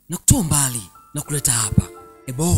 na kutoa mbali na kuleta hapa. Ebo,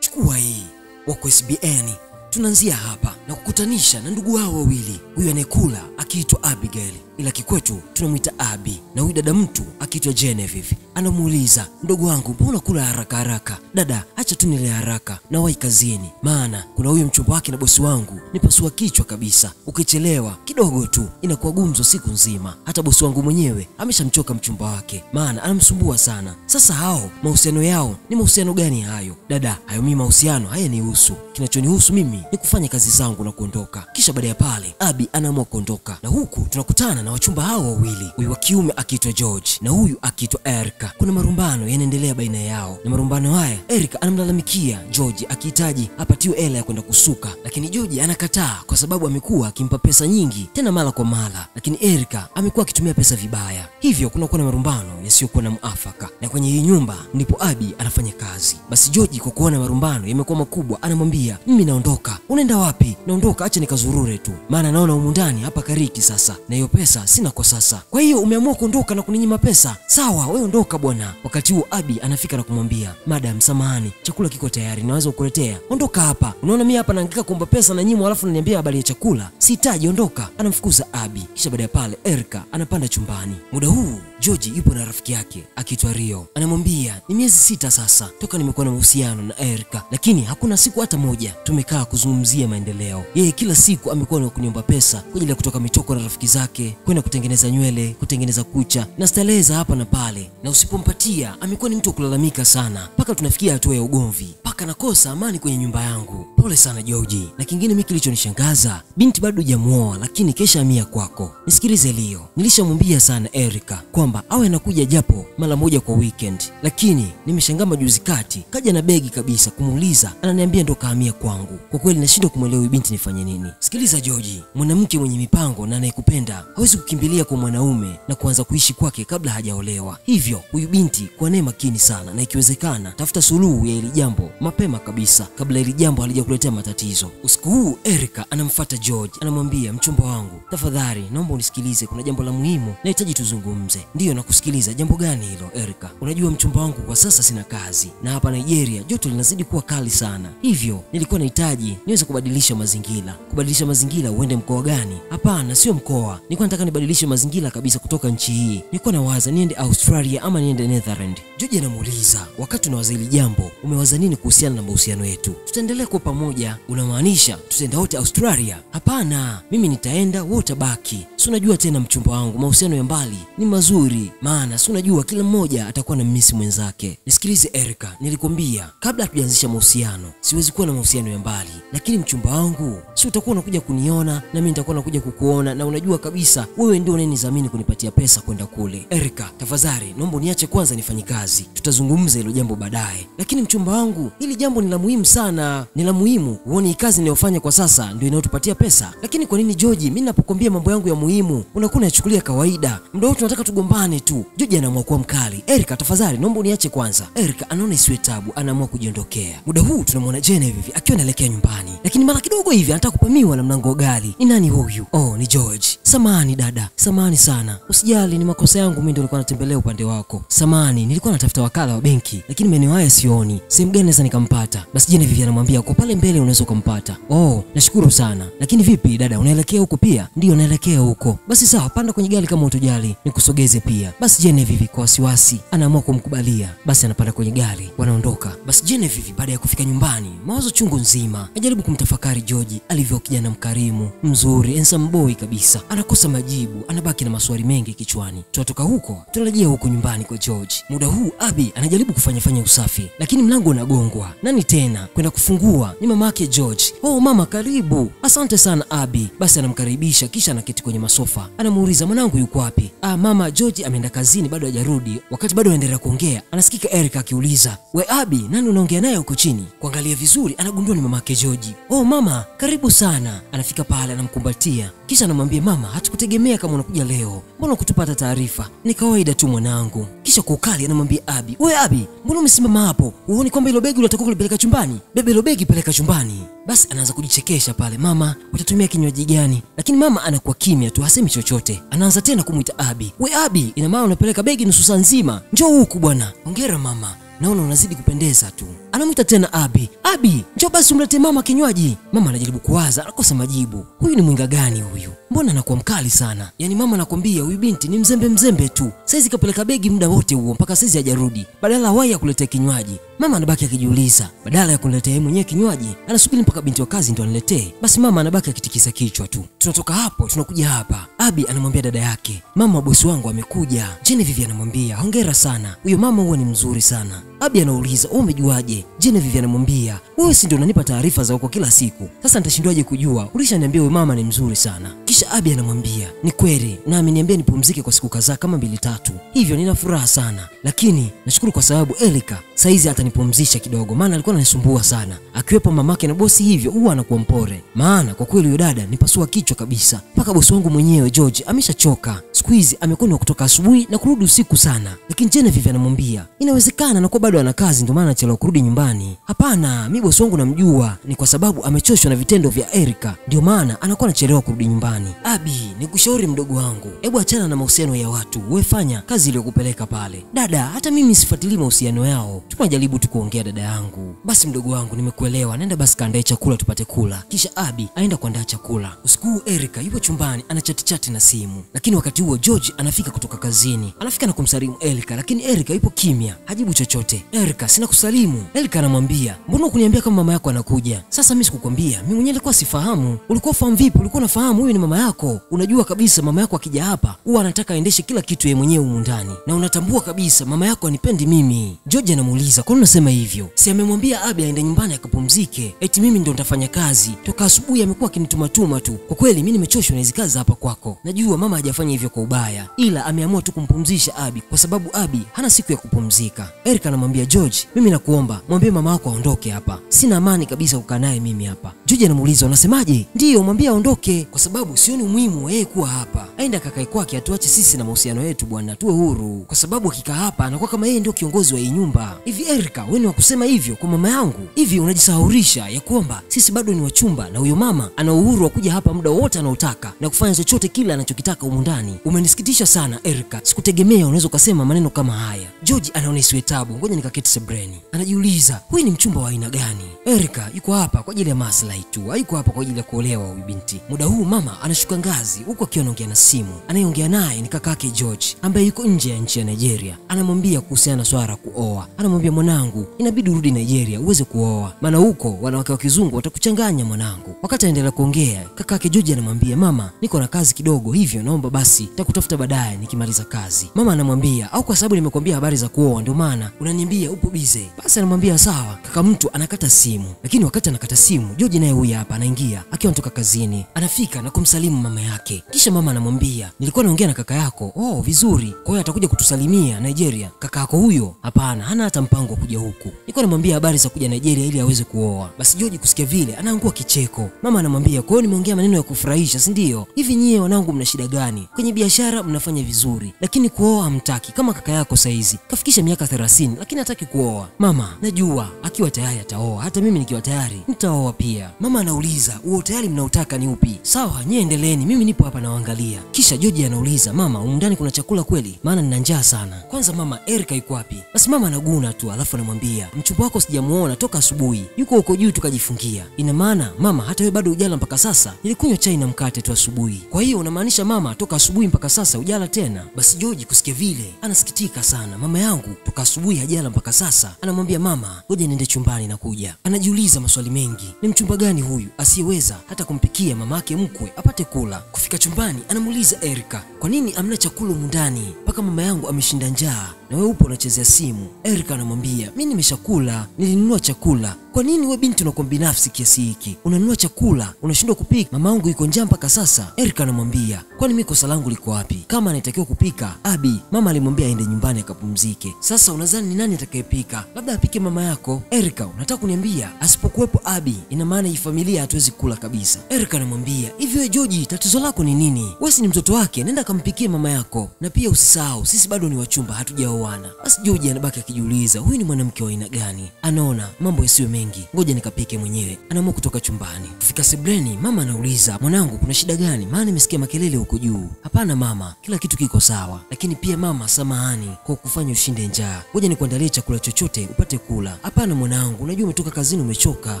chukua hii. Wako SBN. Tunaanzia hapa na kukutanisha na ndugu wao wawili. Huyu anayekula akiitwa Abigail, ila kikwetu tunamuita Abi, na huyu dada mtu akiitwa Genevieve. Anamuuliza, ndugu wangu, mbona kula haraka haraka? Dada, acha tu nile haraka na wahi kazini, maana kuna huyu mchumba wake na bosi wangu nipasua kichwa kabisa. Ukichelewa kidogo tu inakuwa gumzo siku nzima. Hata bosi wangu mwenyewe ameshamchoka mchumba wake, maana anamsumbua sana. Sasa hao mahusiano yao ni mahusiano gani hayo? Dada, hayo mimi mahusiano haya nihusu. Kinachonihusu mimi ni kufanya kazi zangu na kuondoka. Kisha baada ya pale Abi anaamua kuondoka, na huku tunakutana na wachumba hao wawili. Huyu wa kiume akiitwa George na huyu akiitwa Erica. Kuna marumbano yanaendelea baina yao, na marumbano haya Erica anamlalamikia George akihitaji apatiwe hela ya kwenda kusuka, lakini George anakataa kwa sababu amekuwa akimpa pesa nyingi tena mara kwa mara, lakini Erica amekuwa akitumia pesa vibaya. Hivyo kuna marumbano yasiyokuwa na muafaka, na kwenye hii nyumba ndipo Abi anafanya kazi. Basi George kwa kuona marumbano yamekuwa makubwa anamwambia, mimi naondoka. Unaenda wapi? Naondoka, acha nikazurure tu, maana naona humu ndani hapa kariki sasa, na hiyo pesa sina kwa sasa. Kwa hiyo umeamua kuondoka na kuninyima pesa? Sawa, wewe ondoka bwana. Wakati huo Abi anafika na kumwambia, madam, samahani, chakula kiko tayari, naweza kukuletea. Ondoka hapa. Unaona mimi hapa naangaika kuomba pesa na nyimo, alafu unaniambia habari ya chakula? Sihitaji, ondoka. Anamfukuza Abi. Kisha baada ya pale Erica anapanda chumbani. Muda huu George yupo na rafiki yake akiitwa Rio. Anamwambia, ni miezi 6 sasa toka nimekuwa na mahusiano na Erica, lakini hakuna siku hata moja tumekaa kuzungumzia maendeleo. Yeye kila siku amekuwa na kuniomba pesa kwa ajili ya kutoka mitoko na rafiki zake, kwenda kutengeneza nywele, kutengeneza kucha na steleza hapa na pale, na usipompatia amekuwa ni mtu kulalamika sana, mpaka tunafikia hatua ya ugomvi, mpaka nakosa amani kwenye nyumba yangu. Pole sana George. Na kingine mimi kilichonishangaza, binti bado hujamuoa lakini kesha amia kwako. Nisikilize Leo, nilishamwambia sana Erica kwamba awe anakuja japo mara moja kwa weekend, lakini nimeshangaa majuzi kati kaja na begi kabisa kumuuliza, ananiambia ndo kahamia kwangu. Kwa kweli nashindwa kumwelewa huyu binti nifanye nini. Sikiliza George, mwanamke mwenye mipango na anayekupenda hawezi kukimbilia kwa mwanaume na kuanza kuishi kwake kabla hajaolewa. Hivyo huyu binti kuwa naye makini sana, na ikiwezekana tafuta suluhu ya hili jambo mapema kabisa kabla hili jambo halijakuletea matatizo. Usiku huu Erica anamfuata George, anamwambia, mchumba wangu, tafadhali naomba unisikilize, kuna jambo la muhimu nahitaji tuzungumze. Ndiyo, nakusikiliza. Jambo gani hilo Erica? Unajua mchumba wangu kwa sasa sina kazi, na hapa Nigeria joto linazidi kuwa kali sana, hivyo nilikuwa nahitaji niweze kubadilisha mazingira. Kubadilisha mazingira? Uende mkoa gani? Hapana, sio mkoa. Nilikuwa nataka nibadilishe mazingira kabisa kutoka nchi hii. Nilikuwa nawaza niende Australia ama niende Netherlands. George anamuuliza, wakati unawaza hili jambo umewaza nini kuhusiana na mahusiano yetu? Tutaendelea kwa pamoja? Unamaanisha tutaenda wote Australia? Hapana, mimi nitaenda, wewe utabaki. Si unajua tena mchumba wangu, mahusiano ya mbali ni mazuri, maana si unajua kila mmoja atakuwa na mmisi mwenzake. Nisikilize Erica, nilikwambia kabla hatujaanzisha mahusiano siwezi kuwa na mahusiano ya mbali, lakini mchumba wangu, si utakuwa unakuja kuniona na mimi nitakuwa nakuja kukuona, na unajua kabisa wewe ndio unanidhamini kunipatia pesa kwenda kule. Erica, tafadhali naomba niache kwanza nifanye kazi, tutazungumza hilo jambo baadaye. Lakini mchumba wangu, hili jambo ni la muhimu sana, ni la muhimu. Uone kazi ninayofanya kwa sasa ndio inayotupatia pesa. Lakini kwa nini George, mimi ninapokuambia mambo yangu ya muhimu unakuwa unachukulia kawaida? Muda wote tunataka tugombane tu. George anaamua kuwa mkali. Erica, tafadhali naomba niache kwanza. Erica anaona isiwe tabu, anaamua kujiondokea. Muda huu tunamwona Genevieve akiwa anaelekea nyumbani, lakini mara kidogo hivi anataka kupamiwa na mlango wa gari. Ni nani huyu? Oh, ni George. Samahani dada, samahani sana. Usijali, ni makosa yangu, mimi ndio nilikuwa natembelea upande wako. Samahani, nilikuwa natafuta wakala wa benki, lakini maeneo haya sioni. Sehemu gani naweza nikampata? Basi Genevieve anamwambia kwa pale mbele unaweza kumpata. Oh, nashukuru sana. Lakini vipi dada, unaelekea huko pia? Ndio naelekea huko. Basi sawa, panda kwenye gari kama utojali, nikusogeze pia. Basi Genevieve kwa wasiwasi anaamua kumkubalia. Basi anapanda kwenye gari, wanaondoka. Basi Genevieve baada ya kufika nyumbani, mawazo chungu nzima, ajaribu kumtafakari George alivyo kijana mkarimu, mzuri, handsome boy kabisa. Anakosa majibu, anabaki na maswali mengi kichwani. Tunatoka huko, tunarejea huko nyumbani kwa George. Muda huu Abi anajaribu kufanya usafi, lakini mlango unagongwa. Nani tena? Kwenda kufungua ni mama yake George. Oh mama, karibu. Asante sana Abi. Basi anamkaribisha, kisha anaketi kwenye masofa. Anamuuliza, mwanangu yuko wapi? Mama, George ameenda kazini, bado hajarudi. Wakati bado anaendelea kuongea, anasikika Erica akiuliza, we Abi, nani unaongea naye huko chini? Kuangalia vizuri anagundua ni mama yake George. Oh mama, karibu sana. Anafika pale, anamkumbatia, kisha anamwambia, mama, hatukutegemea kama unakuja leo, mbona kutupata taarifa? Ni kawaida tu mwanangu. Kisha kwa ukali anamwambia Abi, we Abi, mbona umesimama hapo? Uone kwamba hilo begi unataka kulipeleka chumbani? Bebe hilo begi, peleka chumbani. Basi anaanza kujichekesha pale, mama utatumia kinywaji gani? Lakini mama anakuwa kimya tu, hasemi chochote. Anaanza tena kumuita Abi. We Abi, ina maana unapeleka begi nusu saa nzima? Njoo huku bwana. Hongera mama, naona unazidi kupendeza tu. Anamuita tena Abi. Abi, njoo basi umlete mama kinywaji. Mama anajaribu kuwaza, anakosa majibu. Huyu ni mwinga gani huyu? Mbona anakuwa mkali sana? Yaani mama anakwambia huyu binti ni mzembe tu. Saizi kapeleka begi muda wote huo mpaka saizi hajarudi. Badala wao ya kuletea kinywaji, mama anabaki akijiuliza, badala ya kuletea yeye mwenyewe kinywaji, anasubiri mpaka binti wa kazi ndo aniletee. Basi mama anabaki akitikisa kichwa tu. Tunatoka hapo, tunakuja hapa. Abi anamwambia dada yake, mama bosi wangu amekuja. Genevieve anamwambia, hongera sana. Huyo mama huwa ni mzuri sana. Abi anauliza, wewe umejuaje? Genevieve anamwambia, wewe si ndio unanipa taarifa za huko kila siku. Sasa nitashindwaje kujua? Ulishaniambia huyo mama ni mzuri sana. Kisha Abi anamwambia, ni kweli, na ameniambia nipumzike kwa siku kadhaa kama 2-3. Hivyo nina furaha sana. Lakini nashukuru kwa sababu Erika saizi atanipumzisha kidogo, maana alikuwa ananisumbua sana. Akiwepo mamake na bosi hivyo huwa anakuwa mpore. Maana kwa kweli huyo dada nipasua kichwa kabisa. Mpaka bosi wangu mwenyewe George ameshachoka. Siku hizi amekuwa kutoka asubuhi na kurudi usiku sana. Lakini Genevieve anamwambia, inawezekana anakuwa bado ana kazi ndio maana anachelewa kurudi nyumbani. Hapana, mimi bosi wangu namjua, ni kwa sababu amechoshwa na vitendo vya Erika ndio maana anakuwa anachelewa kurudi nyumbani. Abi, nikushauri mdogo wangu, hebu achana na mahusiano ya watu. Wewe fanya kazi iliyokupeleka pale. Dada, hata mimi sifuatilii mahusiano yao. Tunajaribu tu kuongea dada yangu. Basi mdogo wangu, nimekuelewa. Nenda basi kaandae chakula tupate kula. Kisha Abi aenda kuandaa chakula. Usiku Erika yupo chumbani anachati na simu. Lakini wakati huo George anafika kutoka kazini. Anafika na kumsalimu Erika, lakini Erika yupo kimya, hajibu chochote. Erika, sina kusalimu. Erika anamwambia, mbona hukuniambia kama mama yako anakuja? Sasa mimi sikukwambia, mimi mwenyewe nilikuwa sifahamu. Ulikuwa fahamu vipi? Ulikuwa unafahamu huyu ni mama yako. Unajua kabisa mama yako akija hapa huwa anataka aendeshe kila kitu yeye mwenyewe humu ndani. Na unatambua kabisa mama yako anipendi mimi. George anamuuliza, kwa nini unasema hivyo? Si amemwambia Abi aende nyumbani akapumzike. Eti mimi ndo nitafanya kazi. Toka asubuhi amekuwa akinituma tu. Kwa kweli mimi nimechoshwa na hizo kazi hapa kwako. Najua mama hajafanya hivyo kwa ubaya, ila ameamua tu kumpumzisha Abi kwa sababu Abi hana siku ya kupumzika. Erika anamwambia George, mimi nakuomba mwambie mama wako aondoke hapa. Sina amani kabisa kukaa naye mimi hapa. George anamuuliza, unasemaje? Ndio, mwambie aondoke kwa sababu sioni umuhimu wa yeye kuwa hapa. Aenda kakae kwake, atuache sisi na mahusiano yetu bwana, tuwe huru. Kwa sababu akikaa hapa anakuwa kama yeye ndio kiongozi wa hii nyumba. Hivi Erika, wewe ni wa kusema hivyo kwa mama yangu? Hivi unajisahaurisha ya kwamba sisi bado ni wachumba na huyo mama ana uhuru wa kuja hapa muda wote anaotaka na kufanya chochote kile anachokitaka humu ndani. Umenisikitisha sana Erika. Sikutegemea unaweza kusema maneno kama haya. George anaona isiwe tabu. Ngoja nikaketi sebreni. Anajiuliza, huyu ni mchumba wa aina gani? Erika yuko hapa kwa ajili ya maslahi tu. Hayuko hapa kwa ajili ya kuolewa huyu binti. Muda huu mama anashuka ngazi huko akiwa anaongea na simu. Anayeongea naye ni kaka yake George ambaye yuko nje ya nchi ya Nigeria. Anamwambia kuhusiana na swala la kuoa. Anamwambia, mwanangu, inabidi urudi Nigeria uweze kuoa. Maana huko wanawake wa kizungu watakuchanganya mwanangu. Wakati anaendelea kuongea, kaka yake George anamwambia, mama, niko na kazi kidogo hivyo naomba basi nitakutafuta baadaye nikimaliza kazi. Mama anamwambia, au kwa sababu nimekwambia habari za kuoa ndio maana unaniambia upo busy? Basi anamwambia sawa. Kaka mtu anakata simu. Lakini wakati anakata simu, George naye huyu hapa anaingia akiwa anatoka kazini. Anafika na kumsalimu mama yake. Kisha mama anamwambia, nilikuwa naongea na kaka yako. Oh, vizuri. Kwa hiyo atakuja kutusalimia Nigeria. Kaka yako huyo? Hapana, hana hata mpango wa kuja huku. Nilikuwa namwambia habari za kuja Nigeria ili aweze kuoa. Basi George kusikia vile anaangua kicheko. Mama anamwambia, kwa hiyo nimeongea maneno ya kufurahisha, si ndio? Hivi nyie wanangu mna shida gani? Kwenye biashara mnafanya vizuri, lakini kuoa hamtaki. Kama kaka yako saizi kafikisha miaka 30 lakini hataki kuoa. Mama, najua akiwa tayari ataoa, hata mimi nikiwa tayari nitaoa pia. Mama anauliza, huo tayari mnautaka ni upi? Sawa, nyie endeleeni, mimi nipo hapa nawaangalia. Kisha George anauliza, mama, humu ndani kuna chakula kweli? Maana nina njaa sana. Kwanza mama, Erika yuko wapi? Basi mama anaguna tu, alafu anamwambia, mchumba wako sijamuona toka asubuhi, yuko huko juu tukajifungia. Ina maana mama, hata wewe bado hujala mpaka sasa? Nilikunywa chai na mkate tu asubuhi. Kwa hiyo unamaanisha mama toka asubuhi mpaka sasa hujala tena? Basi George kusikia vile anasikitika sana. Mama yangu toka asubuhi hajala mpaka sasa. Anamwambia, mama, ngoja niende chumbani na kuja. Anajiuliza maswali mengi. Ni mchumba gani huyu asiyeweza hata kumpikia mamake mkwe apate kula? Kufika chumbani anamuuliza Erika, kwa nini amna chakula humu ndani? Mpaka mama yangu ameshinda njaa na wewe upo unachezea simu. Erika anamwambia, mimi nimeshakula, nilinunua chakula. Kwa nini wewe binti unakuwa binafsi kiasi hiki? Unanunua chakula, unashindwa kupika. Mama yangu yuko njaa mpaka sasa. Erika anamwambia, kwani mimi kosa langu liko wapi? Kama anatakiwa kupika Abi, mama alimwambia aende nyumbani akapumzike. Sasa unadhani ni nani atakayepika? Labda apike mama yako. Erika, unataka kuniambia asipokuwepo Abi ina maana hii familia hatuwezi kula kabisa? Erika anamwambia, hivi wewe George, tatizo lako ni nini? Wewe si ni mtoto wake, nenda kampikie mama yako. Na pia usisahau sisi bado ni wachumba, hatujaoana. Basi George anabaki akijiuliza, huyu ni mwanamke wa aina gani? Anaona mambo yasiyo mengi. mengi, ngoja nikapike mwenyewe. Anaamua kutoka chumbani. Kufika sebleni, mama anauliza, mwanangu kuna shida gani? Maana nimesikia makelele huko juu. Hapana mama, kila kitu kiko sawa. Lakini pia mama, samahani kwa kufanya ushinde njaa. Ngoja nikuandalie chakula chochote upate kula. Hapana mwanangu, unajua umetoka kazini umechoka,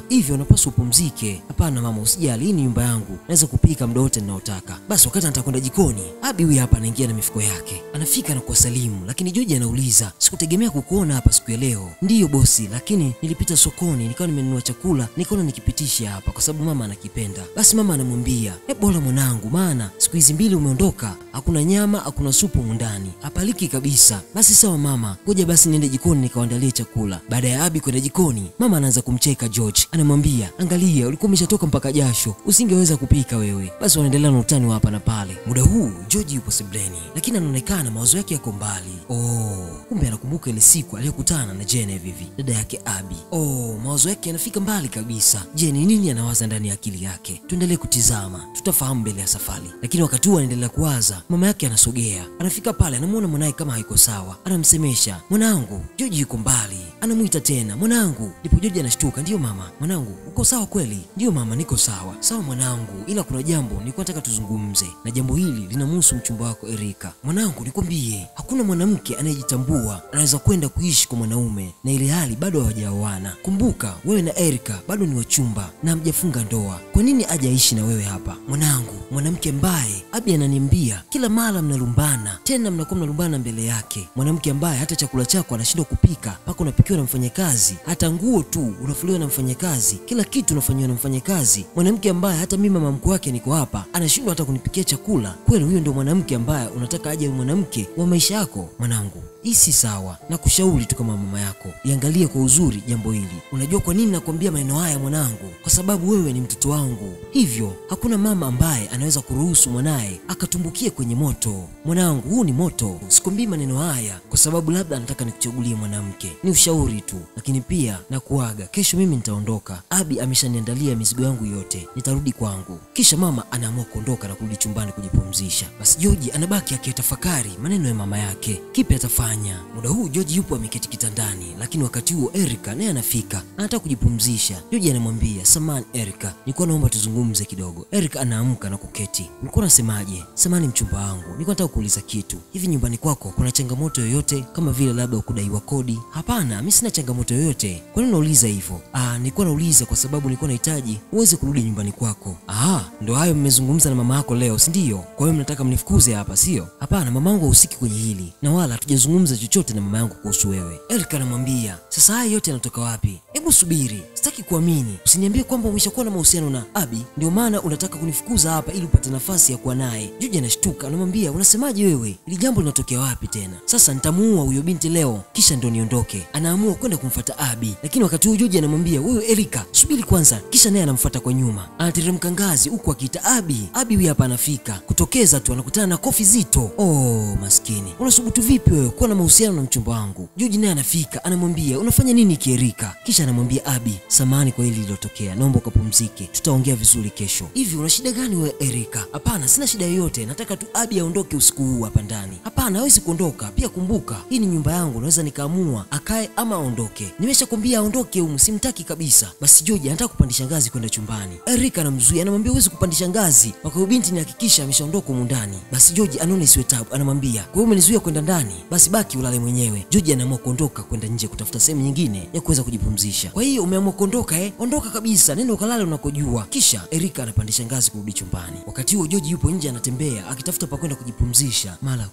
hivyo unapaswa upumzike. Hapana mama, usijali, hii ni nyumba yangu, naweza kupika muda wote ninaotaka. Basi wakati nitakwenda jikoni, Abi huyu hapa anaingia na mifuko yake. Anafika na kuwasalimu, lakini George anauliza, sikutegemea kukuona hapa siku ya leo. Ndiyo bosi, lakini nilipita sokoni nikawa nimenunua chakula, nikaona nikipitisha hapa kwa sababu mama anakipenda. Basi mama anamwambia, bora mwanangu, maana siku hizi mbili umeondoka, hakuna nyama, hakuna supu ndani, hapaliki kabisa. Basi sawa mama, ngoja basi niende jikoni nikawaandalie chakula. Baada ya Abi kwenda jikoni, mama anaanza kumcheka George. Anamwambia, angalia, ulikuwa umeshatoka mpaka jasho, usingeweza kupika wewe. Basi wanaendelea na utani hapa na pale. Muda huu George yupo sebleni, lakini anaonekana mawazo yake yako mbali. Kumbe anakumbuka ile siku aliyokutana na Genevieve, dada yake Abi. Mawazo yake yanafika mbali kabisa. Je, ni nini anawaza ndani ya akili yake? Tuendelee kutizama, tutafahamu mbele ya safari. Lakini wakati huo anaendelea kuwaza, mama yake anasogea. Anafika pale, anamuona mwanae kama haiko sawa. Anamsemesha, mwanangu, George yuko mbali. Anamuita tena, mwanangu. Ndipo George anashtuka, ndio mama. Mwanangu, uko sawa kweli? Ndio mama, niko sawa. Sawa mwanangu, ila kuna jambo nilikuwa nataka tuzungumze, na jambo hili linamhusu mchumba wako Erika. Mwanangu, nikwambie, hakuna mwanamke anayejitambua anaweza kwenda kuishi kwa mwanaume na ile hali bado hawajaoana. Kumbuka, wewe na Erika bado ni wachumba na hamjafunga ndoa. Kwa nini aje aishi na wewe hapa? Mwanangu, mwanamke ambaye Abi ananiambia kila mara mnalumbana, tena mnakuwa mnalumbana mbele yake. Mwanamke ambaye hata chakula chako anashindwa kupika, mpaka unapikiwa na mfanyakazi, hata nguo tu unafuliwa na mfanyakazi, kila kitu unafanywa na mfanyakazi. Mwanamke ambaye hata mimi mama mkwe wake niko hapa anashindwa hata kunipikia chakula. Kweli huyo ndio mwanamke ambaye unataka aje mwanamke wa maisha yako? Mwanangu, hii si sawa, na kushauri tu kama mama yako, iangalie kwa uzuri jambo hili. Unajua kwa nini nakwambia maneno haya mwanangu? Kwa sababu wewe ni mtoto wangu. Hivyo hakuna mama ambaye anaweza kuruhusu mwanae akatumbukie kwenye moto. Mwanangu, huu ni moto. Sikwambii maneno haya kwa sababu labda nataka nikuchagulie mwanamke, ni ushauri tu. Lakini pia nakuaga, kesho mimi nitaondoka. Abi ameshaniandalia mizigo yangu yote, nitarudi kwangu. Kisha mama anaamua kuondoka na kurudi chumbani kujipumzisha. Basi George anabaki akitafakari maneno ya mama yake, kipi atafanya. Muda huu George yupo ameketi kitandani, lakini wakati huo Erika naye anafika, anataka kujipumzisha. George anamwambia, samani Erika, nilikuwa naomba tuzungumze kidogo. Erika anaamka na kuketi. Nilikuwa nasemaje? Samani mchumba wangu, nilikuwa nataka kuuliza kitu. Hivi nyumbani kwako kuna changamoto yoyote, kama vile labda ukudaiwa kodi? Hapana, mimi sina changamoto yoyote. Kwa nini unauliza hivyo? Nilikuwa nauliza kwa sababu nilikuwa nahitaji uweze kurudi nyumbani kwako. Ndio hayo mmezungumza na mama yako leo, si ndio? Kwa hiyo mnataka mnifukuze hapa, sio? Hapana, mamangu hahusiki kwenye hili, na wala hatujazungumza chochote na mama yangu kuhusu wewe. Erika anamwambia, sasa haya yote yanatoka wapi? Hebu subiri, sitaki kuamini. Usiniambie kwamba umeshakuwa na mahusiano na Abi ndio maana unataka kunifukuza hapa ili upate nafasi ya kuwa naye. George anashtuka, anamwambia, unasemaje wewe? Ili jambo linatokea wapi tena? Sasa nitamuua huyo binti leo kisha ndio niondoke. Anaamua kwenda kumfuata Abi, lakini wakati huo George anamwambia, wewe Erika, subiri kwanza. Kisha naye anamfuata kwa nyuma, anateremka ngazi huku akiita Abi. Abi huyu hapa anafika, kutokeza tu anakutana na kofi zito. Maskini, unasubutu vipi wewe kuwa na mahusiano na mchumba wangu? George naye anafika, anamwambia, unafanya nini Erika? Kisha anamwambia Abi, samahani kwa hili lilotokea, naomba ukapumzike, tutaongea vizuri kesho. Hivi una shida gani wewe Erika? Hapana, sina shida yoyote, nataka tu Abi aondoke usiku huu hapa ndani. Hapana, hawezi kuondoka. Pia kumbuka, hii ni nyumba yangu, naweza nikaamua akae ama aondoke. Nimeshakwambia aondoke humu, simtaki kabisa. Basi George anataka kupandisha ngazi kwenda chumbani. Erika anamzuia, anamwambia huwezi kupandisha ngazi mpaka huyo binti nihakikisha ameshaondoka humu ndani. Basi George anaona isiwe tabu, anamwambia, kwa hiyo umenizuia kwenda ndani, basi baki ulale mwenyewe. George anaamua kuondoka kwenda nje kutafuta sehemu nyingine ya kuweza kujipumzisha. Kwa hiyo umeamua kuondoka Ondoka kabisa, nenda ukalale unakojua. Kisha Erika anapandisha ngazi kurudi chumbani. Wakati huo George yupo nje anatembea akitafuta pa kwenda kujipumzisha. Mara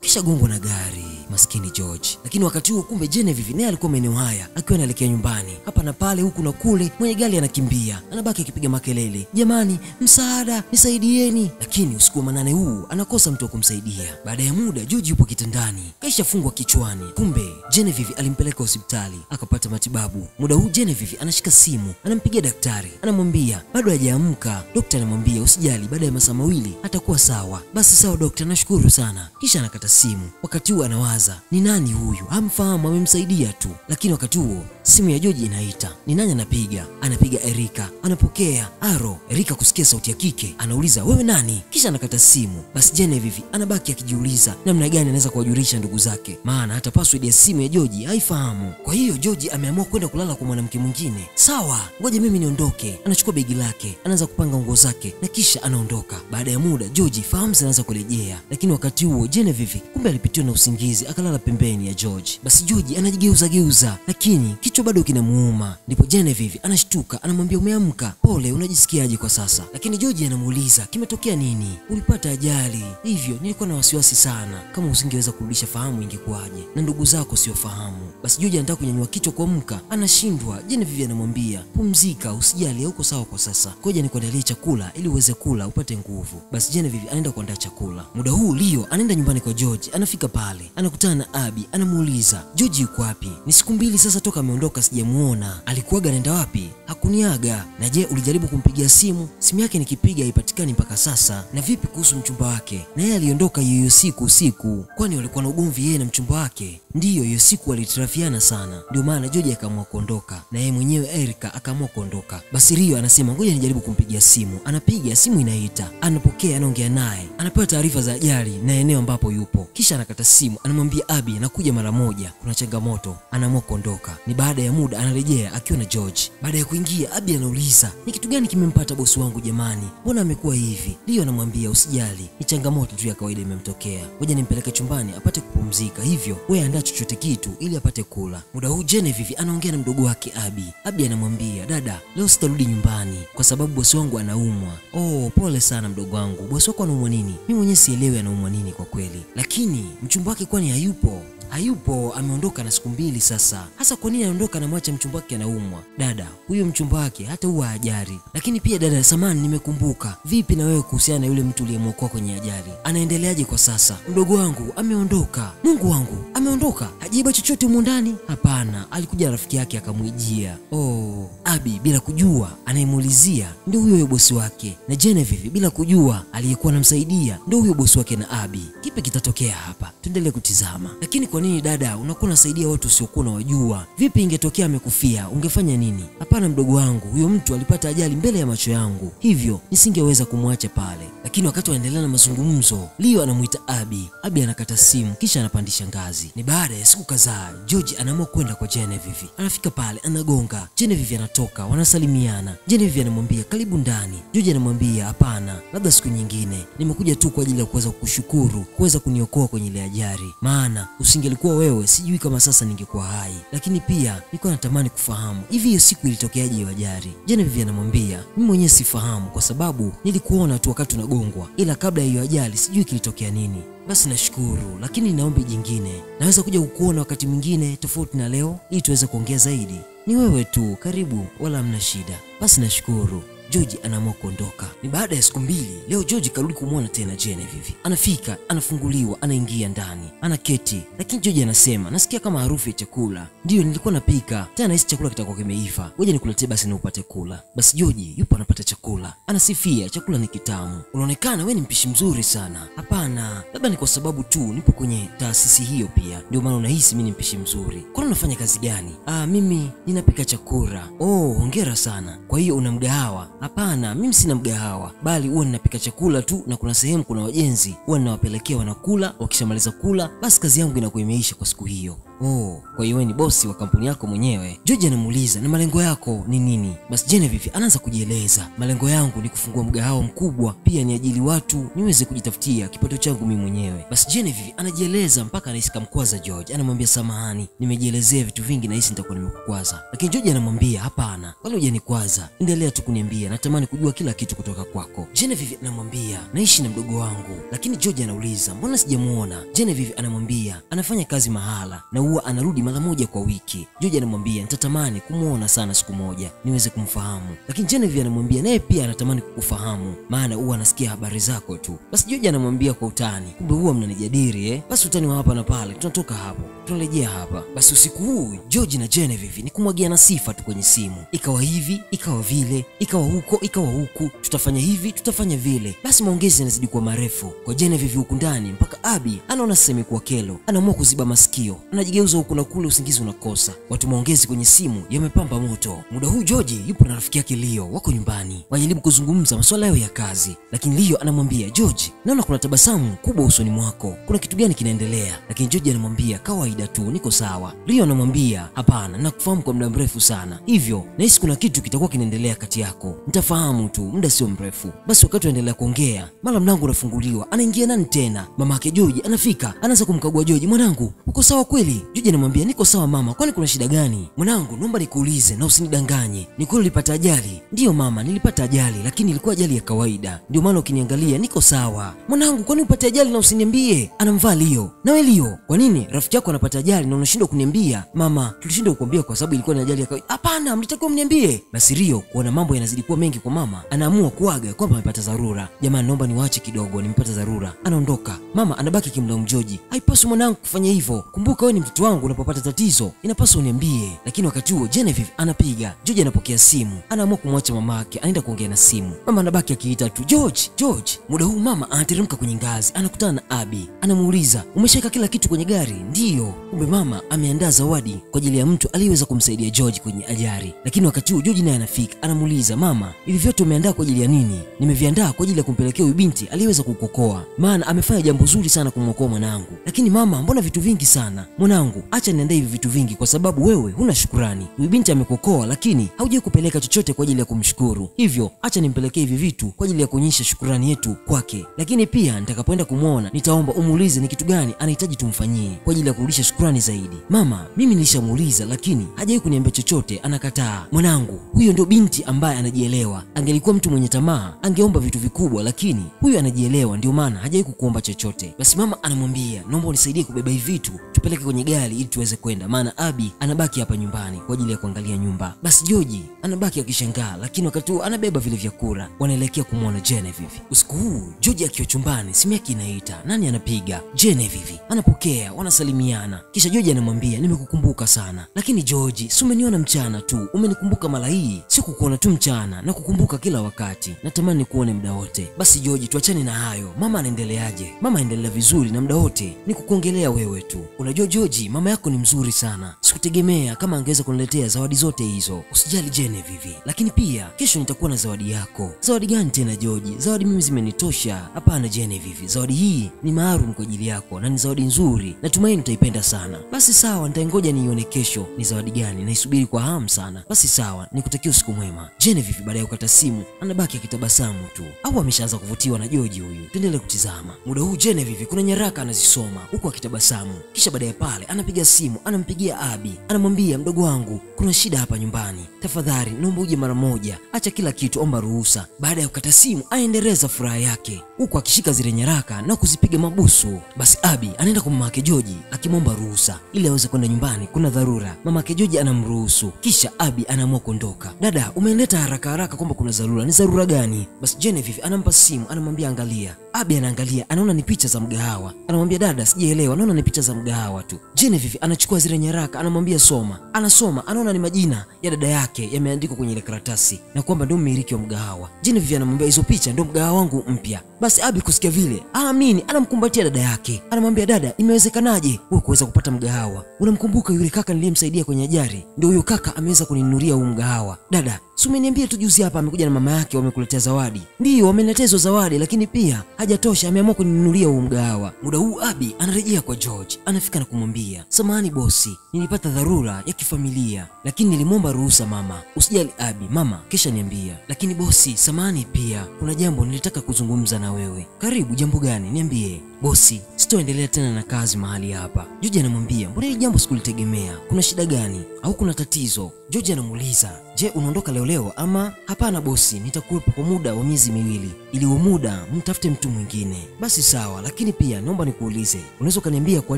kisha gongo na gari. Maskini George. Lakini wakati huo kumbe Genevieve naye alikuwa maeneo haya akiwa anaelekea nyumbani. Hapa na pale, huku na kule, mwenye gari anakimbia, anabaki akipiga makelele, jamani, msaada, nisaidieni. Lakini usiku wa manane huu anakosa mtu wa kumsaidia. Baada ya muda George yupo kitandani, kaisha fungwa kichwani. Kumbe Genevieve alimpeleka hospitali akapata matibabu. Muda huu Genevieve anashika simu, anampigia daktari, anamwambia bado hajaamka. Daktari anamwambia usijali, baada ya masaa mawili atakuwa sawa. Basi sawa daktari, nashukuru sana. Kisha anakata simu. Wakati huu anawaza anawaza ni nani huyu, hamfahamu, amemsaidia tu. Lakini wakati huo simu ya George inaita. Ni nani anapiga? Anapiga Erika. Anapokea. Aro. Erika kusikia sauti ya kike anauliza wewe nani? Kisha anakata simu. Basi Genevieve anabaki akijiuliza namna gani anaweza kuwajulisha ndugu zake, maana hata password ya simu ya George haifahamu. Kwa hiyo George ameamua kwenda kulala kwa mwanamke mwingine. Sawa, ngoja mimi niondoke. Anachukua begi lake, anaanza kupanga nguo zake na kisha anaondoka. Baada ya muda George fahamu zinaanza kurejea, lakini wakati huo Genevieve kumbe alipitiwa na usingizi akalala pembeni ya George. Basi George anajigeuza, lakini kichwa bado kinamuuma. Ndipo Genevieve anashtuka, anamwambia umeamka? Pole, unajisikiaje kwa sasa? Lakini George anamuuliza kimetokea nini? Ulipata ajali? Hivyo nilikuwa na wasiwasi sana, kama usingeweza kurudisha fahamu ingekuwaje, na ndugu zako sio fahamu. Basi George anataka kunyanyua kichwa kuamka, anashindwa. Genevieve anamwambia pumzika, usijali, hauko sawa kwa sasa, ngoja nikuandalie chakula ili uweze kula upate nguvu. Basi Genevieve anaenda kuandaa chakula. Muda huu Leo anaenda nyumbani kwa George. Anafika pale anakutana na Abby, anamuuliza George yuko wapi? Ni siku 2 sasa toka ameondoka, sijamuona. Alikuwaga anaenda wapi? Hakuniaga. Na je, ulijaribu kumpigia simu? Simu yake nikipiga haipatikani mpaka sasa. Na vipi kuhusu mchumba wake? Na yeye aliondoka hiyo siku usiku, kwani walikuwa na ugomvi yeye na mchumba wake? Ndiyo, hiyo siku walitarafiana sana, ndio maana George akaamua kuondoka na yeye mwenyewe Erika akaamua kuondoka. Basi Rio anasema ngoja nijaribu kumpigia simu. Anapiga simu, inaita, anapokea, anaongea naye, anapewa taarifa za ajali na eneo ambapo yupo. Kisha anakata simu, anamwambia Abby nakuja mara moja, kuna changamoto. Anaamua kuondoka. Ni baada ya muda anarejea akiwa na George. Baada ya kuingia, Abby anauliza ni kitu gani kimempata bosi wangu jamani, mbona amekuwa hivi? Rio anamwambia usijali, ni changamoto tu ya kawaida imemtokea, ngoja nimpeleke chumbani apate kupumzika, hivyo wewe andaa chochote kitu ili apate kula. Muda huu Genevieve anaongea na mdogo wake Abby. Abby anamwambia dada, leo sitarudi nyumbani kwa sababu bosi wangu anaumwa. Oh, pole sana mdogo wangu, bosi wako anaumwa nini? Mimi mwenyewe sielewi anaumwa nini kwa kweli. Lakini mchumba wake kwani hayupo? Hayupo, ameondoka na siku 2 sasa. Hasa kwa nini anaondoka na mwacha mchumba wake anaumwa? Dada, huyo mchumba wake hata huwa ajali. Lakini pia dada, samani nimekumbuka. Vipi na wewe kuhusiana na yule mtu uliyemwokoa kwenye ajali? Anaendeleaje kwa sasa? Mdogo wangu ameondoka. Mungu wangu, ameondoka? Hajiba chochote humo ndani? Hapana, alikuja rafiki yake akamwijia. Oh, Abby bila kujua anayemuulizia ndio huyo bosi wake, na Genevieve bila kujua aliyekuwa anamsaidia ndio huyo bosi wake na Abby. Kipi kitatokea hapa? Tuendelee kutizama. Lakini kwa nini dada unakuwa unasaidia watu usiokuwa unawajua? Vipi ingetokea amekufia, ungefanya nini? Hapana mdogo wangu, huyo mtu alipata ajali mbele ya macho yangu, hivyo nisingeweza kumwacha pale. Lakini wakati waendelea na mazungumzo, Leo anamuita Abby. Abby anakata simu kisha anapandisha ngazi. Ni baada ya siku kadhaa, George anaamua kwenda kwa Genevieve. Anafika pale, anagonga. Genevieve anatoka, wanasalimiana. Genevieve anamwambia karibu ndani. George anamwambia hapana, labda siku nyingine. Nimekuja tu kwa ajili ya kuweza kukushukuru, kuweza kuniokoa kwenye ile ajali. Maana usingelikuwa wewe, sijui kama sasa ningekuwa hai. Lakini pia nilikuwa natamani kufahamu, hivi hiyo siku ilitokeaje hiyo ajali? Genevieve anamwambia mimi mwenyewe sifahamu kwa sababu nilikuona tu wakati unagongwa, ila kabla ya hiyo ajali sijui kilitokea nini. Basi nashukuru, lakini naomba jingine. Naweza kuja kukuona wakati mwingine tofauti na leo ili tuweze kuongea zaidi. Ni wewe tu, karibu, wala hamna shida. Basi nashukuru. George anaamua kuondoka. Ni baada ya siku 2, leo George karudi kumwona tena Genevieve. Anafika, anafunguliwa, anaingia ndani, anaketi. Lakini George anasema, nasikia kama harufu ya chakula. Ndio nilikuwa napika, tena hisi chakula kitakuwa kimeiva. Ngoja nikuletee basi na upate kula. Basi George yupo anapata chakula. Anasifia chakula ni kitamu. Unaonekana wewe ni mpishi mzuri sana. Hapana, labda ni kwa sababu tu nipo kwenye taasisi hiyo pia, ndio maana unahisi mimi ni mpishi mzuri. Kwani unafanya kazi gani? Mimi ninapika chakula. Oh, hongera sana. Kwa hiyo una mgahawa? Hapana, mimi sina mgahawa, bali huwa ninapika chakula tu, na kuna sehemu kuna wajenzi huwa ninawapelekea wanakula, wakishamaliza kula basi kazi yangu inakuwa imeisha kwa siku hiyo. Oh, kwa hiyo wewe ni bosi wa kampuni yako mwenyewe? George anamuuliza na malengo yako ni nini? Basi Genevieve anaanza kujieleza. Malengo yangu ni kufungua mgahawa mkubwa, pia niajili watu niweze kujitafutia kipato changu mimi mwenyewe. Basi Genevieve anajieleza mpaka anahisi kamkwaza George. Anamwambia samahani, nimejielezea vitu vingi na hisi nitakuwa nimekukwaza. Lakini George anamwambia hapana, wala hujanikwaza, endelea tu kuniambia, natamani kujua kila kitu kutoka kwako. Genevieve anamwambia naishi na mdogo wangu. Lakini George anauliza mbona sijamuona? Genevieve anamwambia anafanya kazi mahala na huwa anarudi mara moja kwa wiki. George anamwambia nitatamani kumuona sana siku moja niweze kumfahamu, lakini Genevieve anamwambia naye pia anatamani kukufahamu, maana huwa anasikia habari zako tu. Basi George anamwambia kwa utani, kumbe huwa mnanijadili Basi utani wa hapa na pale, tunatoka hapo tunarejea hapa. Basi usiku huu George na Genevieve ni kumwagiana sifa tu kwenye simu, ikawa hivi ikawa vile, ikawa huko ikawa huku, tutafanya hivi tutafanya vile. Basi maongezi yanazidi kuwa marefu kwa Genevieve huku ndani, mpaka Abby anaona sasa imekuwa kelo, anaamua kuziba masikio, anajigeuza huku na kule, usingizi unakosa. Watu maongezi kwenye simu yamepamba moto. Muda huu George yupo na rafiki yake Leo, wako nyumbani wajaribu kuzungumza masuala yao ya kazi, lakini Leo anamwambia George, naona kuna tabasamu kubwa usoni mwako, kuna kitu gani kinaendelea? Lakini George anamwambia kawaida tu, niko sawa. Leo anamwambia hapana, nakufahamu kwa muda mrefu sana, hivyo nahisi kuna kitu kitakuwa kinaendelea kati yako, nitafahamu tu muda sio mrefu. Basi wakati waendelea kuongea, mara mlango unafunguliwa, anaingia nani tena? Mama yake George anafika, anaanza kumkagua George. Mwanangu, uko sawa kweli? George anamwambia niko sawa mama, kwani kuna shida gani? Mwanangu, naomba nikuulize na usinidanganye, ni kweli ulipata ajali? Ndiyo mama, nilipata ajali, lakini ilikuwa ajali ya kawaida, ndio maana ukiniangalia niko sawa. Mwanangu, kwani upate ajali na usiniambie? Anamvaa Leo. Nawe Leo, kwa nini rafiki yako anapata ajali na unashindwa kuniambia? Mama, tulishindwa kukuambia kwa sababu ilikuwa ni ajali ya kawaida. Hapana, mlitakiwa mniambie. Basi Leo kuona mambo yanazidi kuwa mengi kwa mama, anaamua kuaga kwamba amepata dharura. Jamani, naomba niwaache kidogo, nimepata dharura. Anaondoka. Mama anabaki kimlaumu George. Haipaswi mwanangu kufanya hivyo, kumbuka wewe ni mtoto wangu, unapopata tatizo inapaswa uniambie. Lakini wakati huo Genevieve anapiga. George anapokea simu, anaamua kumwacha mama yake, anaenda kuongea na simu. Mama anabaki akiita tu George, George. Muda huu mama anateremka kwenye ngazi, anakutana na Abby. Anamuuliza, umeshaweka kila kitu kwenye gari? Ndiyo. Kumbe mama ameandaa zawadi kwa ajili ya mtu aliyeweza kumsaidia George kwenye ajali. Lakini wakati huo George naye anafika, anamuuliza, mama, hivi vyote umeandaa kwa ajili ya nini? Nimeviandaa kwa ajili ya kumpelekea huyu binti aliyeweza kukuokoa, maana amefanya jambo zuri sana kumwokoa mwanangu. Lakini mama, mbona vitu vingi sana? Mwanangu, acha niandae hivi vitu vingi kwa sababu wewe huna shukrani. Huyu binti amekuokoa lakini haujai kupeleka chochote kwa ajili ya kumshukuru, hivyo acha nimpelekee hivi vitu kwa ajili ya kuonyesha shukrani yetu kwake. Lakini pia nitakapoenda kumuona nitaomba umuulize ni kitu gani anahitaji tumfanyie kwa ajili ya kurudisha shukrani zaidi. Mama, mimi nilishamuuliza lakini hajai kuniambia chochote, anakataa. Mwanangu, huyo ndio binti ambaye anajielewa. Angelikuwa mtu mwenye tamaa angeomba vitu vikubwa, lakini huyu anajielewa, ndio maana hajai kukuomba chochote. Basi mama anamwambia, naomba unisaidie kubeba hivi vitu tupeleke kwenye gari ili tuweze kwenda, maana Abby anabaki hapa nyumbani kwa ajili ya kuangalia nyumba. Basi George anabaki akishangaa, lakini wakati huo anabeba vile vyakula, wanaelekea kumwona Genevieve. Usiku huu George akiwa chumbani, simu yake inaita. Nani anapiga? Genevieve. Anapokea, wanasalimiana. Kisha George anamwambia, nimekukumbuka sana. Lakini George, si umeniona mchana tu, umenikumbuka mara hii? Sio kukuona tu mchana, na kukumbuka kila wakati, natamani nikuone muda wote. Basi George, tuachane na hayo. Mama anaendeleaje? Mama anaendelea vizuri na muda wote ni kukuongelea wewe tu. Unajua George, mama yako ni mzuri sana, sikutegemea kama angeweza kuniletea zawadi zote hizo. Usijali Genevieve, lakini pia kesho nitakuwa na zawadi yako. Zawadi gani tena George? Zawadi mimi zimenitosha. Hapana Genevieve, zawadi hii ni maalum kwa ajili yako na ni zawadi nzuri, natumaini utaipenda sana. Basi sawa, nitangoja nione kesho ni zawadi gani, naisubiri kwa hamu sana. Basi sawa, nikutakia usiku mwema. Genevieve baada ya kukata simu anabaki akitabasamu tu, au ameshaanza kuvutiwa na George huyu. Tuendelee kutizama. Muda huu Genevieve kuna nyaraka anazisoma huku akitabasamu. Kisha baada ya pale anapiga simu, anampigia Abby, anamwambia, mdogo wangu, kuna shida hapa nyumbani, tafadhali naomba uje mara moja, acha kila kitu, omba ruhusa. Baada ya kukata simu aendeleza furaha yake huku akishika zile nyaraka na kuzipiga mabusu. Basi Abby anaenda kwa mama yake George akimwomba ruhusa ili aweze kwenda nyumbani, kuna dharura. Mama yake George anamruhusu, kisha Abby anaamua kuondoka. Dada, umeleta haraka haraka kwamba kuna dharura. Ni dharura gani? Basi Genevieve anampa simu, anamwambia angalia. Abby anaangalia, anaona ni picha za mgahawa. Anamwambia dada, sijaelewa, naona ni picha za mgahawa tu. Genevieve anachukua zile nyaraka, anamwambia soma. Anasoma, anaona ni majina ya dada yake yameandikwa kwenye ile karatasi na kwamba ndio mmiliki wa mgahawa. Genevieve anamwambia hizo picha ndio mgahawa wangu mpya. Basi Abby kusikia vile, aamini, anamkumbatia dada yake. Anamwambia dada, imewezekanaje wewe kuweza kupata mgahawa? Unamkumbuka yule kaka niliyemsaidia kwenye ajali? Ndio huyo kaka ameweza kuninunulia huu mgahawa. Dada, si umeniambia tu juzi hapa amekuja na mama yake wamekuletea zawadi? Ndiyo, wameniletea hizo zawadi, lakini pia hajatosha, ameamua kuninunulia huu mgahawa. Muda huu Abby anarejea kwa George, anafika na kumwambia, samahani bosi, nilipata dharura ya kifamilia, lakini nilimwomba ruhusa mama. Usijali Abby, mama kisha niambia. Lakini bosi, samahani pia, kuna jambo nilitaka kuzungumza na wewe. Karibu, jambo gani? Niambie. bosi, sitoendelea tena na kazi mahali hapa. George anamwambia, mbona hili jambo sikulitegemea? Kuna shida gani? Au kuna tatizo? George anamuuliza, je, unaondoka leo ama? Hapana bosi, nitakuwepo kwa muda wa miezi 2. Ili huo muda mtafute mtu mwingine. Basi sawa, lakini pia naomba nikuulize, unaweza kuniambia kwa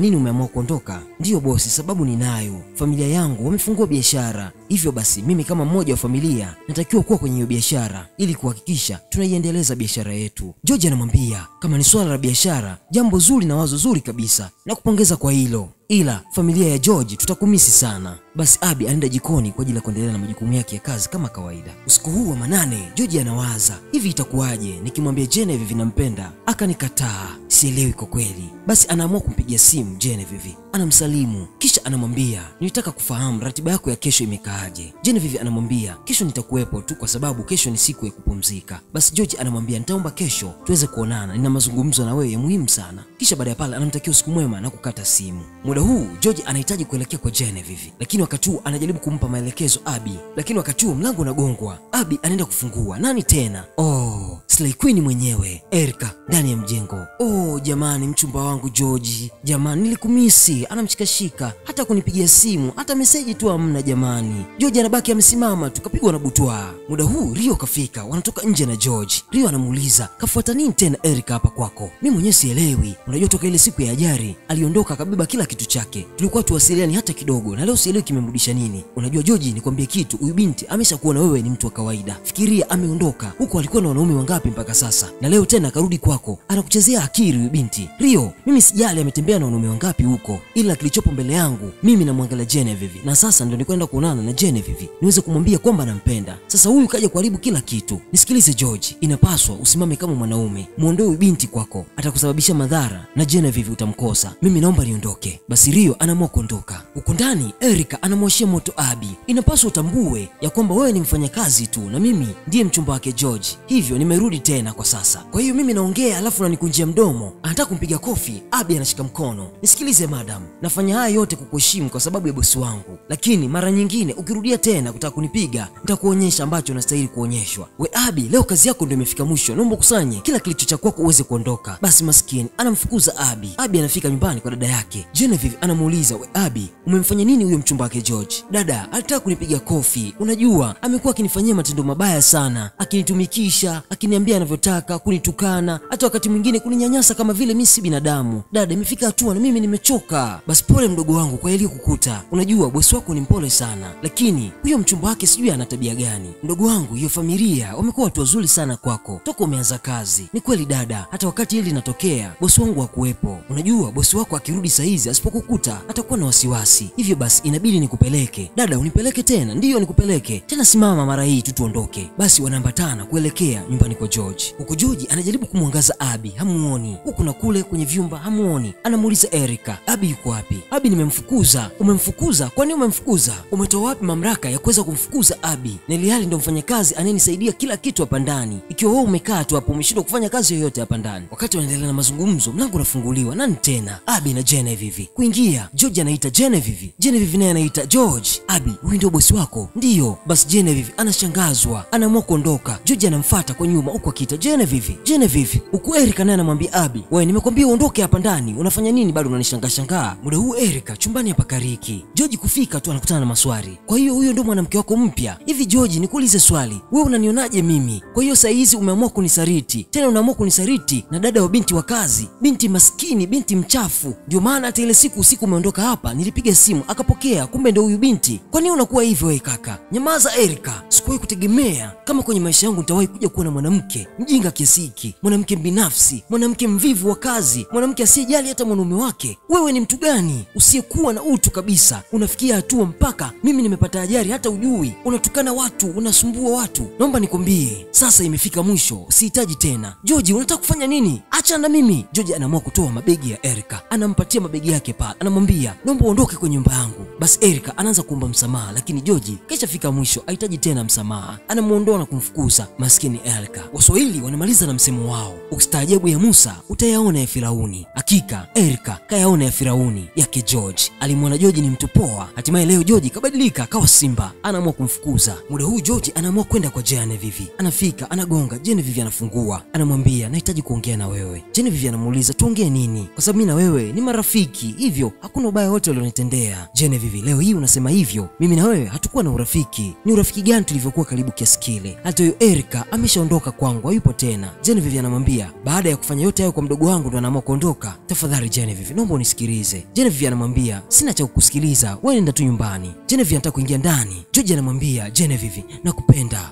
nini umeamua kuondoka? Ndiyo bosi, sababu ninayo. Familia yangu wamefungua biashara. Hivyo basi mimi kama mmoja wa familia natakiwa kuwa kwenye hiyo biashara ili kuhakikisha tunaiendeleza biashara yetu. George anamwambia, kama ni swala la biashara, jambo zuri na wazo zuri kabisa, na kupongeza kwa hilo. Ila familia ya George tutakumisi sana. Basi Abby anaenda jikoni kwa ajili ya kuendelea na majukumu yake ya kazi kama kawaida. Usiku huu wa manane, George anawaza, hivi itakuwaje nikimwambia Genevieve nampenda akanikataa? Sielewi kwa kweli. Basi anaamua kumpigia simu Genevieve. Anamsalimu kisha anamwambia, nilitaka kufahamu ratiba yako ya kesho imekaaje. Genevieve anamwambia, kesho nitakuwepo tu kwa sababu kesho ni siku ya kupumzika. Basi George anamwambia, nitaomba kesho tuweze kuonana, nina mazungumzo na wewe ya muhimu sana. Kisha baada ya pale anamtakia usiku mwema na kukata simu. Muda huu George anahitaji kuelekea kwa Genevieve, lakini wakati huu anajaribu kumpa maelekezo Abby. Lakini wakati huu mlango unagongwa. Abby anaenda kufungua. Nani tena? Oh, Slay Queen mwenyewe, Erica ndani ya mjengo. Oh jamani, mchumba wangu George. Jamani, nilikumisi. Anamshikashika, hata kunipigia simu, hata meseji tu hamna jamani. George anabaki amesimama tu, kapigwa na butwa. Muda huu Rio kafika, wanatoka nje na George. Rio anamuuliza, kafuata nini tena Erica hapa kwako? Mimi mwenyewe sielewi. Unajua toka ile siku ya ajali aliondoka akabeba kila kitu chake. Tulikuwa tuwasiliani hata kidogo, na leo sielewi kimemrudisha nini. Unajua George, nikwambie kitu, huyu binti ameshakuona wewe ni mtu wa kawaida. Fikiria, ameondoka huko, alikuwa na wanaume wangapi mpaka sasa, na leo tena akarudi kwako, anakuchezea akili huyu binti. Rio, mimi sijali ametembea na wanaume wangapi huko, ila kilichopo mbele yangu mimi namwangalia Genevieve, na sasa ndio nikwenda kuonana na Genevieve niweze kumwambia kwamba nampenda. Sasa huyu kaja kuharibu kila kitu. Nisikilize George, inapaswa usimame kama mwanaume, muondoe huyu binti kwako, atakusababisha madhara na Genevieve utamkosa. Mimi naomba niondoke. Basi Rio anaamua kuondoka. Huko ndani Erica anamwashia moto Abby. Inapaswa utambue ya kwamba wewe ni mfanyakazi tu na mimi ndiye mchumba wake George. Hivyo nimerudi tena kwa sasa. Kwa hiyo mimi naongea alafu unanikunjia mdomo. Anataka kumpiga kofi. Abby anashika mkono. Nisikilize madam, nafanya haya yote kukuheshimu kwa sababu ya bosi wangu. Lakini mara nyingine ukirudia tena kutaka kunipiga, nitakuonyesha ambacho unastahili kuonyeshwa. We Abby, leo kazi yako ndio imefika mwisho. Naomba kusanye kila kilicho cha kwako uweze kuondoka. Basi maskini anamfukuza Abby. Abby anafika nyumbani kwa dada yake. Genevieve anamuuliza, we Abby, umemfanya nini huyo mchumba wake George? Dada, alitaka kunipiga kofi. Unajua, amekuwa akinifanyia matendo mabaya sana. Akinitumikisha, akiniambia anavyotaka, kunitukana, hata wakati mwingine kuninyanyasa kama vile mimi si binadamu. Dada, imefika hatua na mimi nimechoka. Basi pole mdogo wangu kwa ile kukuta. Unajua, bosi wako ni mpole sana. Lakini huyo mchumba wake sijui ana tabia gani. Mdogo wangu, hiyo familia wamekuwa watu wazuri sana kwako toka umeanza kazi. Ni kweli dada, hata wakati hili linatokea, bosi wangu hakuwepo. Unajua, bosi wako akirudi saa hizi asipokukuta atakuwa na wasiwasi. Hivyo basi inabidi nikupeleke. Dada, unipeleke tena? Ndiyo nikupeleke. Tena simama mara hii tu tuondoke. Basi wanaambatana kuelekea nyumbani kwa George. Huko George anajaribu kumwangaza Abby, hamuoni. Huku na kule kwenye vyumba hamuoni. Anamuuliza Erica, Abby yuko wapi? Abby, nimemfukuza. Umemfukuza? Kwani umemfukuza? Umetoa wapi mamlaka ya kuweza kumfukuza Abby? Neliali ndio mfanyakazi anayenisaidia kila kitu hapa ndani. Ikiwa wewe umekaa tu hapo umeshindwa kufanya kazi yoyote hapa ndani. Wakati wanaendelea na mazungumzo, mlango unafunguliwa. Nani tena? Abby na Genevieve. Kuingia, George anaita Genevieve. Genevieve naye anaita George. Abby, huyu ndio bosi wako? Ndiyo. Basi Genevieve anashangazwa, anaamua kuondoka. George anamfuata kwa nyuma huko akiita Genevieve. Genevieve. Huku Erica naye anamwambia Abby, wewe nimekwambia uondoke hapa ndani. Unafanya nini bado unanishangaa? Muda huu Erica chumbani hapa kariki. George kufika tu anakutana na maswali. Kwa hiyo huyo ndio mwanamke wako mpya? Hivi George, nikuulize swali. Wewe unanionaje mimi? Kwa hiyo saa hizi umeamua kunisariti. Tena unaamua kunisariti na dada wa binti wa kazi. Binti maskini, binti mchafu. Ndio maana hata ile siku usiku umeondoka hapa, nilipiga simu akapokea, kumbe ndio huyu binti. Kwa nini unakuwa hivyo wewe kaka? Nyamaza Erica. Sikuwahi kutegemea kama kwenye maisha yangu nitawahi kuja kuwa na mwanamke mjinga kiasi hiki, mwanamke binafsi, mwanamke mvivu wa kazi, mwanamke asiyejali hata mwanaume wake. Wewe ni mtu gani usiyekuwa na utu kabisa? Unafikia hatua mpaka mimi nimepata ajali hata ujui. Unatukana watu, unasumbua watu. Naomba nikwambie, sasa imefika mwisho. Sihitaji tena. George, unataka kufanya nini? Acha na mimi. George anaamua kutoa mabegi ya Erica. Anampatia mabegi yake pale. Anamwambia, "Naomba uondoke kwenye nyumba yangu." Basi Erica anaanza kuomba msamaha, lakini George kishafika mwisho, hahitaji tena msamaha. Anamuondoa na kumfukuza maskini Erica. Waswahili wanamaliza na msemo wao, ukistaajabu ya Musa utayaona ya Firauni. Hakika Erica kayaona ya Firauni. gauni yake George. Alimwona George ni mtu poa. Hatimaye leo George kabadilika akawa simba, anaamua kumfukuza. Muda huu George anaamua kwenda kwa Genevieve. Anafika, anagonga, Genevieve anafungua. Anamwambia nahitaji kuongea na wewe. Genevieve anamuuliza tuongee nini? Kwa sababu mimi na wewe ni marafiki, hivyo hakuna ubaya wote ulionitendea. Genevieve, leo hii unasema hivyo? Mimi na wewe hatukuwa na urafiki. Ni urafiki gani tulivyokuwa karibu kiasi kile? Hata huyo Erica ameshaondoka kwangu, hayupo tena. Genevieve anamwambia baada ya kufanya yote hayo kwa mdogo wangu ndo anaamua kuondoka. Tafadhali Genevieve, naomba unisikilize. Genevieve anamwambia sina cha kukusikiliza, wewe nenda tu nyumbani. Genevieve anataka kuingia ndani. George anamwambia Genevieve, nakupenda.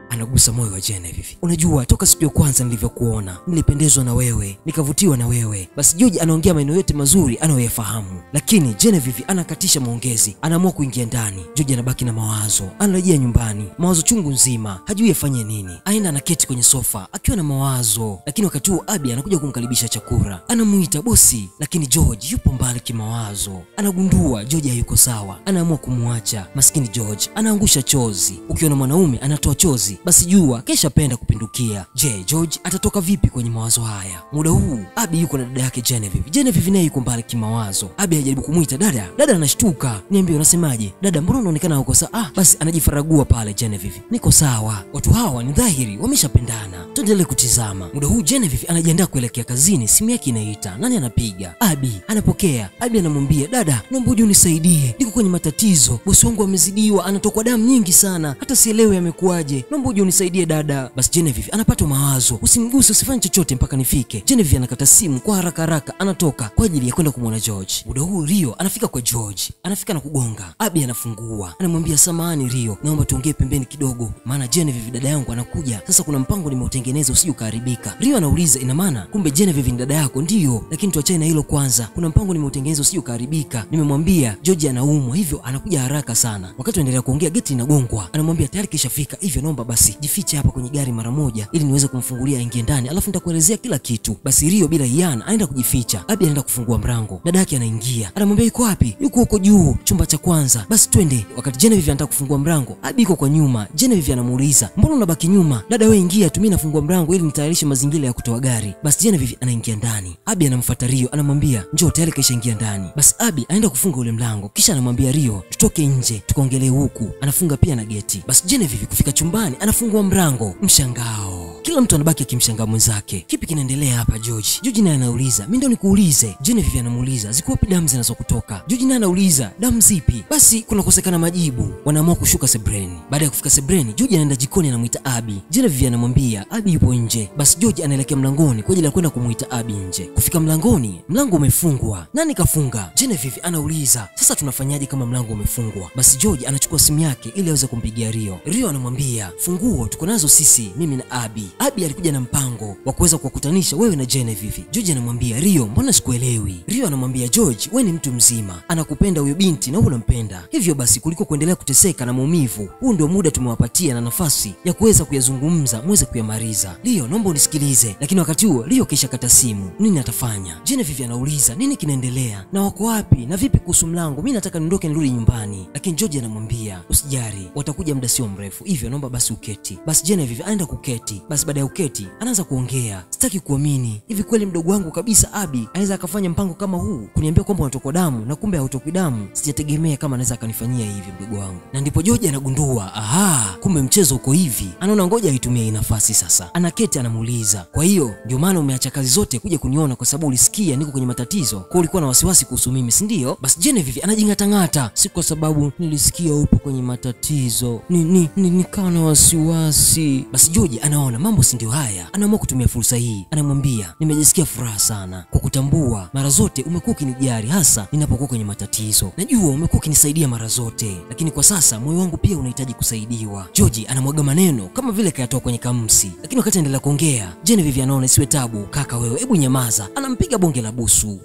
Anagusa moyo wa Genevieve. Unajua toka siku ya kwanza nilivyokuona, nilipendezwa na wewe, nikavutiwa na wewe. Basi George anaongea maneno yote mazuri anayoyafahamu, lakini Genevieve anakatisha maongezi, anaamua kuingia ndani. George anabaki na mawazo, anarejea nyumbani, mawazo chungu nzima, hajui afanye nini. Aenda anaketi kwenye sofa akiwa na mawazo, lakini wakati huo Abby anakuja kumkaribisha chakula. Anamuita bosi, lakini George yupo mbali kimawazo. Anagundua George hayuko sawa, anaamua kumwacha. Maskini George anaangusha chozi. Ukiona mwanaume anatoa chozi, basi jua kesha penda kupindukia. Je, George atatoka vipi kwenye mawazo haya? Muda huu Abby yuko na dada yake Genevieve. Genevieve naye yuko mbali kimawazo. Abby anajaribu kumuita dada. Dada anashtuka. Niambie unasemaje? Dada, mbona unaonekana uko sawa? Basi anajifaragua pale Genevieve. Niko sawa. Watu hawa ni dhahiri wameshapendana. Tuendelee kutizama. Muda huu Genevieve anajiandaa kuelekea kazini, simu yake inaita. Nani anapiga? Abby. Anapokea. Abby anamwambia, "Dada, naomba uje unisaidie. Niko kwenye matatizo. Bosi wangu amezidiwa, anatokwa damu nyingi sana. Hata sielewi yamekuaje. Naomba uje unisaidie dada." Basi Genevieve anapata mawazo. Usimguse, usifanye chochote mpaka nifike. Genevieve anakata simu kwa haraka anatoka kwa ajili ya kwenda kumwona George. Muda huu Rio anafika kwa George. Anafika na kugonga. Abby anafungua. Anamwambia, "Samahani Rio, naomba tuongee pembeni kidogo. Maana Genevieve dada yangu anakuja. Sasa kuna mpango nimeutengeneza usije ukaharibika." Rio anauliza, "Ina maana kumbe Genevieve ni dada yako?" "Ndio, lakini tuachane na hilo kwanza. Kuna mpango nimeutengeneza usije ukaharibika. Nimemwambia George anaumwa, hivyo anakuja haraka sana." Wakati wanaendelea kuongea, geti linagongwa. Anamwambia tayari kishafika, hivyo naomba basi jifiche hapa kwenye gari mara moja ili niweze kumfungulia aingie ndani, alafu nitakuelezea kila kitu. Basi Rio bila hiana anaenda kujificha. Abby anaenda kufungua mlango. Dada yake anaingia. Anamwambia yuko wapi? "Yuko huko juu, chumba cha kwanza." "Basi twende." Wakati Genevieve anataka kufungua mlango, Abby yuko kwa nyuma. Genevieve anamuuliza, "Mbona unabaki nyuma?" "Dada wewe ingia tu, mimi nafungua mlango ili nitayarishe mazingira ya kutoa gari." Basi Genevieve anaingia ndani. Abby anamfuata Rio, anamwambia, "Njoo, tayari kaishaingia ndani." Basi Abby anaenda kufunga ule mlango, kisha anamwambia Rio, "Tutoke nje tukaongelee huku." Anafunga pia na geti. Basi Genevieve kufika chumbani, anafungua mlango. Mshangao. Kila mtu anabaki akimshangaa mwenzake. Kipi kinaendelea hapa George? George naye anauliza, "Mimi ndo nikuulize." Genevieve anamuuliza, "Ziko wapi damu zinazokutoka?" George naye anauliza, "Damu zipi?" Basi kuna kosekana majibu. Wanaamua kushuka sebreni. Baada ya kufika sebreni, George anaenda jikoni, anamuita Abby. Genevieve anamwambia Abby yupo nje. Basi George anaelekea mlangoni kwa ajili ya kwenda kumuita Abby nje. Kufika mlangoni, mlango umefungwa. Nani kafunga? Genevieve anauliza, "Sasa tunafanyaje kama mlango umefungwa?" Basi George anachukua simu yake ili aweze kumpigia Rio. Rio anamwambia, "Funguo tuko nazo sisi, mimi na Abby. Abby alikuja na mpango wa kuweza kuwakutanisha wewe na Genevieve." George anamwambia Rio, "Mbona sikuelewi?" Rio anamwambia George, "Wewe ni mtu mzima, anakupenda huyo binti na wewe unampenda. Hivyo basi kuliko kuendelea kuteseka na maumivu, huu ndio muda tumewapatia na nafasi ya kuweza kuyazungumza, muweze kuyamaliza. Rio, naomba unisikilize." Lakini wakati huo Rio kisha kata simu. Nini atafanya? Genevieve anauliza, "Nini kinaendelea? Na wako wapi? Na vipi kuhusu mlango? Mimi nataka niondoke nirudi nyumbani." Lakini George anamwambia, "Usijali, watakuja muda sio mrefu. Hivyo naomba basi uketi." Basi Genevieve anaenda kuketi. Basi baada ya uketi anaanza kuongea, "Sitaki kuamini. Hivi kweli mdogo wangu kabisa Abby anaweza akafanya mpango kama huu? Kuniambia kwamba unatokwa damu na kumbe hautokwi damu. Sijategemea kama anaweza akanifanyia hivi mdogo wangu." Na ndipo George anagundua, kumbe mchezo uko hivi. Anaona ngoja aitumie hii nafasi sasa. Anaketi anamuuliza, "Kwa hiyo ndio maana umeacha kazi zote kuja kuniona kwa sababu ulisikia niko kwenye matatizo? Kwa ulikuwa na wasiwasi kuhusu mimi, si ndio?" Basi Genevieve anajingatangata, "Si kwa sababu nilisikia upo kwenye matatizo. Nikawa na wasiwasi." Basi George anaona mambo si ndio haya. Anaamua kutumia fursa hii. Anamwambia, "Nimejisikia furaha sana kwa kutambua mara zote umekuwa ukinijali, hasa ninapokuwa kwenye matatizo. Najua umekuwa ukinisaidia mara zote, lakini kwa sasa moyo wangu pia unahitaji kusaidiwa." George anamwaga maneno kama vile kayatoa kwenye kamsi, lakini wakati anaendelea kuongea, Genevieve anaona isiwe tabu. "Kaka wewe, hebu nyamaza." Anampiga bonge la busu.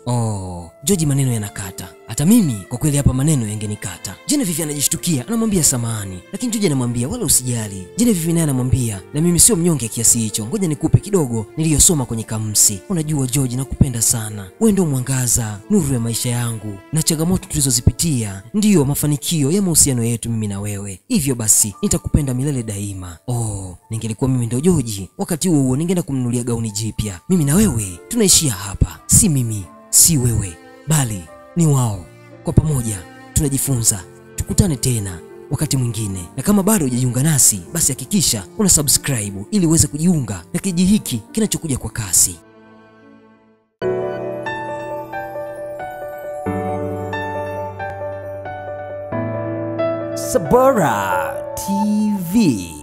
George maneno yanakata. Hata mimi kwa kweli hapa maneno yangenikata. Genevieve anajishtukia, anamwambia samahani, lakini George anamwambia wala usijali. Genevieve naye anamwambia, "Na mimi sio mnyonge kiasi hicho. Ngoja nikupe kidogo niliyosoma kwenye kamsi. Unajua George, nakupenda sana. Wewe ndio mwangaza, nuru ya maisha yangu. Na changamoto tulizozipitia ndio mafanikio ya mahusiano yetu mimi na wewe. Hivyo basi nitakupenda milele daima." Ningelikuwa mimi ndio George, wakati huo ningeenda kumnunulia gauni jipya. Mimi na wewe tunaishia hapa. Si mimi, si wewe. bali ni wao. Kwa pamoja tunajifunza. Tukutane tena wakati mwingine, na kama bado hujajiunga nasi, basi hakikisha una subscribe ili uweze kujiunga na kiji hiki kinachokuja kwa kasi. Sabora TV.